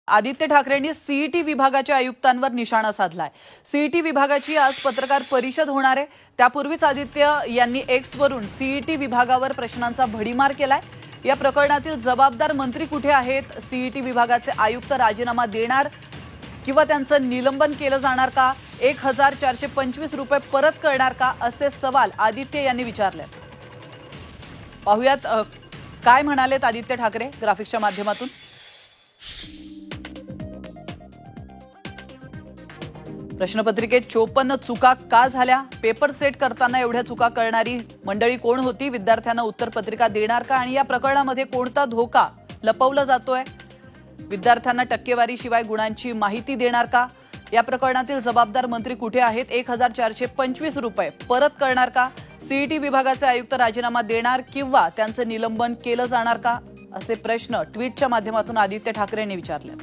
आदित्य ठाकरेंनी सीईटी विभागाच्या आयुक्तांवर निशाणा साधलाय। सीईटी विभागाची आज पत्रकार परिषद होणार आहे। त्यापूर्वीच आदित्य यांनी एक्स वरून सीईटी विभागावर प्रश्नांचा भडीमार केलाय। या प्रकरणातील जबाबदार मंत्री कुठे आहेत? सीईटी विभागाचे आयुक्त राजीनामा देणार किंवा त्यांचं निलंबन केलं जाणार का? 1425 रुपये परत करणार का? असे सवाल आदित्य यांनी विचारलेत। पाहुयात काय म्हणालेत आदित्य ठाकरे ग्राफिक्सच्या माध्यमातून। प्रश्नपत्रिकेत 54 चुका का झाल्या? पेपर सेट करताना एवढ्या चुका करणारी मंडळी कोण होती? विद्यार्थ्यांना उत्तरपत्रिका देणार का? आणि या प्रकरणामध्ये कोणता धोका लपवला जातोय? विद्यार्थ्यांना टक्केवारी शिवाय गुणांची माहिती देणार का? या प्रकरणातील जबाबदार मंत्री कुठे आहेत? 1425 रुपये परत करणार का? सीईटी विभागाचे आयुक्त राजीनामा देणार किंवा त्यांचं निलंबन केलं जाणार का? असे प्रश्न ट्विटच्या माध्यमातून आदित्य ठाकरेंनी विचारले।